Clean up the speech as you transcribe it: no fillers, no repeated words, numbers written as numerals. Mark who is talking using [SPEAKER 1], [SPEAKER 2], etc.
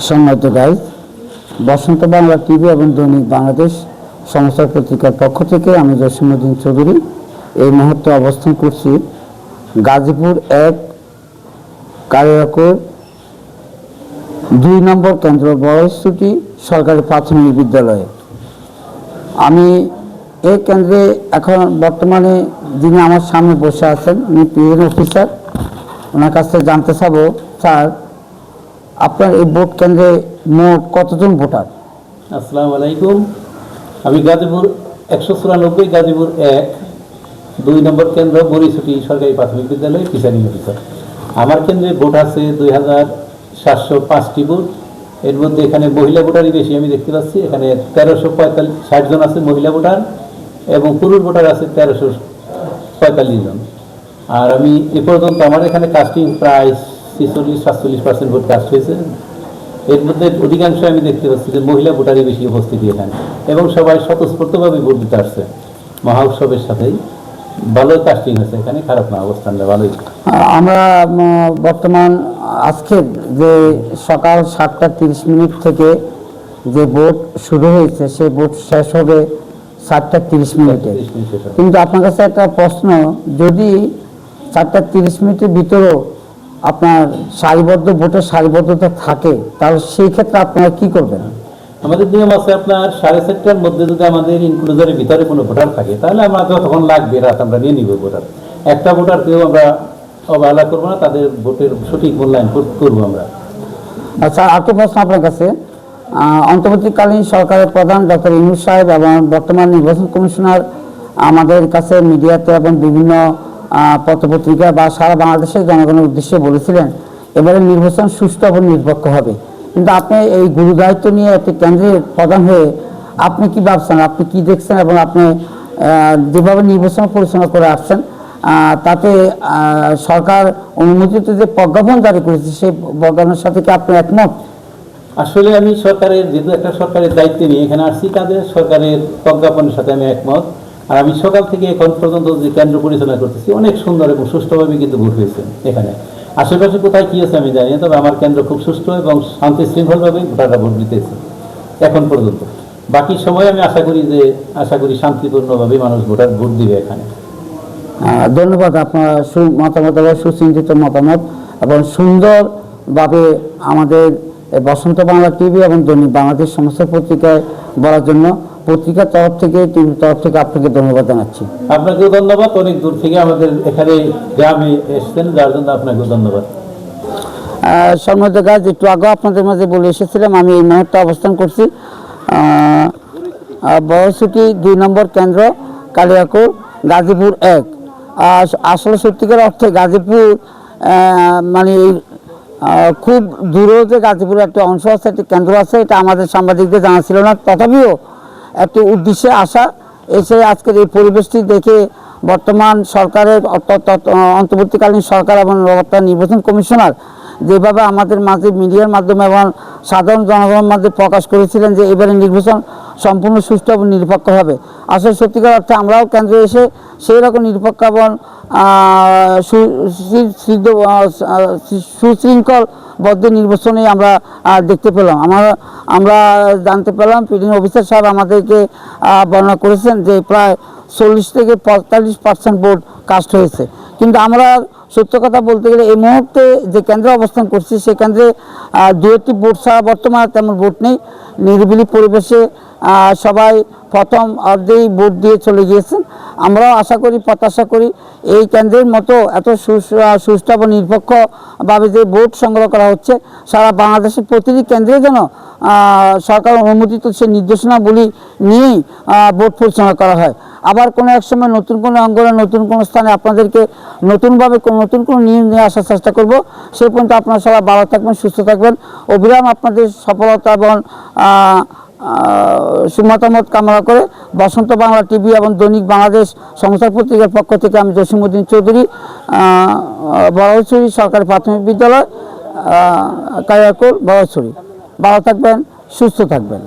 [SPEAKER 1] সম্মানিত গাইজ, বসন্ত বাংলা টিভি এবং দৈনিক বাংলাদেশ সংস্থার পত্রিকার পক্ষ থেকে আমি জসিমউদ্দিন চৌধুরী এই মুহূর্তে অবস্থান করছি গাজীপুর 1 কালিয়াকৈর 2 নম্বর কেন্দ্র বড়ছুটি সরকারি প্রাথমিক বিদ্যালয়ে। আমি এই কেন্দ্রে এখন বর্তমানে যিনি আমার সামনে বসে আছেন উনি পিএন অফিসার, ওনার কাছ থেকে জানতে চাবো, স্যার আপনার এই ভোট কেন্দ্রে মোট কতজন ভোটার?
[SPEAKER 2] আসসালামু আলাইকুম। আমি গাজীপুর 194 গাজীপুর 1 2 নম্বর কেন্দ্র বড়ছুটি সরকারি প্রাথমিক বিদ্যালয় প্রিসাইডিং অফিসার। আমার কেন্দ্রে ভোট আছে 2705টি ভোট। এর মধ্যে এখানে মহিলা ভোটারই বেশি আমি দেখতে পাচ্ছি। এখানে 1360 জন আছে মহিলা ভোটার এবং পুরুষ ভোটার আছে 1345 জন। আর আমি এ পর্যন্ত আমার এখানে কাস্টিং প্রায় 46-47% ভোট কাস্ট হয়েছে। এর মধ্যে অধিকাংশ আমি দেখতে পাচ্ছি যে মহিলা ভোটারই বেশি উপস্থিতি এখানে এবং সবাই স্বতঃস্ফূর্তভাবে ভোট দিতে আসছে। মহা উৎসবের সাথেই ভালোই কাস্টিং হয়েছে এখানে, খারাপ না, অবস্থানটা ভালোই।
[SPEAKER 1] আমরা বর্তমান আজকে যে সকাল 7:30 থেকে যে ভোট শুরু হয়েছে সে ভোট শেষ হবে 7:30। কিন্তু আপনার কাছে একটা প্রশ্ন, যদি 7:30 ভিতরেও আপনার সারিবদ্ধ ভোটের সারিবদ্ধতা থাকে তাহলে সেই ক্ষেত্রে আপনারা কি করবেন?
[SPEAKER 2] আমাদের নিয়ম আছে আপনার 4:30টার মধ্যে যদি আমাদের ইনক্লুজারের ভিতরে কোনো ভোটার থাকে তাহলে আমরা যতক্ষণ লাগবে রাত আমরা নিয়ে নিব ভোটার। একটা ভোটারকেও আমরা অবহেলা করবো না, তাদের ভোটের সঠিক মূল্যায়ন করবো আমরা।
[SPEAKER 1] আচ্ছা, আরেকটা প্রশ্ন আপনার কাছে, অন্তর্বর্তীকালীন সরকারের প্রধান ডক্টর ইউনূস সাহেব এবং বর্তমান নির্বাচন কমিশনার আমাদের কাছে মিডিয়াতে এবং বিভিন্ন পত্রপত্রিকা বা সারা বাংলাদেশের জনগণের উদ্দেশ্যে বলেছিলেন এবারে নির্বাচন সুষ্ঠু এবং নিরপেক্ষ হবে। কিন্তু আপনি এই গুরু দায়িত্ব নিয়ে একটি কেন্দ্রের প্রধান হয়ে আপনি কি ভাবছেন, আপনি কি দেখছেন এবং আপনি যেভাবে নির্বাচন পরিচালনা করে আসছেন তাতে সরকার অনুমোদিত যে প্রজ্ঞাপন জারি করেছে সেই প্রজ্ঞাপনের সাথে কি আপনি একমত?
[SPEAKER 2] আসলে আমি সরকারের যেহেতু একটা সরকারের দায়িত্ব নিয়ে এখানে আসছি, তাদের সরকারের প্রজ্ঞাপনের সাথে আমি একমত। আর আমি সকাল থেকে এখন পর্যন্ত যে কেন্দ্র পরিচালনা করতেছি অনেক সুন্দর এবং সুষ্ঠুভাবে কিন্তু ভোট হয়েছে। এখানে আশেপাশে কোথায় কী আছে আমি জানি না, তবে আমার কেন্দ্র খুব সুষ্ঠু এবং শান্তি শৃঙ্খলভাবে ভোটাররা ভোট দিতেছে এখন পর্যন্ত। বাকি সময় আমি আশা করি শান্তিপূর্ণভাবে মানুষ ভোট দিবে এখানে।
[SPEAKER 1] ধন্যবাদ, আপনার মতামত এবং সুচিন্তিত মতামত এবং সুন্দরভাবে আমাদের বসন্ত বাংলা টিভি এবং দৈনিক বাংলাদেশ সমস্ত পত্রিকায় বলার জন্য পত্রিকার তরফ থেকে টিভির তরফ থেকে আপনাকে ধন্যবাদ জানাচ্ছি।
[SPEAKER 2] আপনাকেও ধন্যবাদ, অনেক দূর থেকে আমাদের এখানে গ্রামে এসেছেন যার জন্য আপনাকেও ধন্যবাদ।
[SPEAKER 1] সম্মানিত গাছ, একটু আগে আপনাদের মাঝে বলে এসেছিলাম আমি এই মুহূর্তে অবস্থান করছি বড়ছুটি 2 নম্বর কেন্দ্র কালিয়াকৈর গাজীপুর 1। আসলে সত্যিকার অর্থে গাজীপুর মানে খুব দূরেও যে গাজীপুরের একটা অংশ আছে, একটি কেন্দ্র আছে, এটা আমাদের সাংবাদিকদের জানা ছিল না। তথাপিও একটি উদ্দেশ্যে আসা, এসে আজকের এই পরিবেশটি দেখে বর্তমান সরকারের অন্তর্বর্তীকালীন সরকার এবং বর্তমান নির্বাচন কমিশনার যেভাবে আমাদের মাঝে মিডিয়ার মাধ্যমে এবং সাধারণ জনগণের মাঝে প্রকাশ করেছিলেন যে এবারে নির্বাচন সম্পূর্ণ সুষ্ঠু এবং নিরপেক্ষ হবে, আসলে সত্যিকার অর্থে আমরাও কেন্দ্রে এসে সেই রকম নিরপেক্ষ এবং সুশৃঙ্খলবদ্ধ নির্বাচনে আমরা দেখতে পেলাম। আমরা জানতে পেলাম, প্রিসাইডিং অফিসার সাহেব আমাদেরকে বর্ণনা করেছেন যে প্রায় 40 থেকে 45% ভোট কাস্ট হয়েছে। কিন্তু আমরা সত্য কথা বলতে গেলে এই মুহূর্তে যে কেন্দ্রে অবস্থান করছি সেই কেন্দ্রে 2-1টি ভোট ছাড়া বর্তমানে তেমন ভোট নেই। নিরিবিলি পরিবেশে সবাই প্রথম অর্ধেই ভোট দিয়ে চলে গিয়েছেন। আমরাও আশা করি, প্রত্যাশা করি এই কেন্দ্রের মতো এত সুষ্ঠু এবং নিরপেক্ষভাবে যে ভোট সংগ্রহ করা হচ্ছে সারা বাংলাদেশের প্রতিটি কেন্দ্রে যেন সরকার অনুমোদিত সে নির্দেশনাবলী নিয়েই ভোট পরিচালনা করা হয়। আবার কোনো এক সময় নতুন কোনো অঙ্গনে নতুন কোনো স্থানে আপনাদেরকে নতুনভাবে নতুন কোনো নিয়ম নিয়ে আসার চেষ্টা করব। সেই পর্যন্ত আপনারা সবাই ভালো থাকবেন, সুস্থ থাকবেন। অবিরাম আপনাদের সফলতা এবং সুমতামত কামনা করে বসন্ত বাংলা টিভি এবং দৈনিক বাংলাদেশ সংস্থার পত্রিকার পক্ষ থেকে আমি জসিমউদ্দিন চৌধুরী, বড়ছুটি সরকারি প্রাথমিক বিদ্যালয় কালিয়াকৈর বড়ছুটি। ভালো থাকবেন, সুস্থ থাকবেন।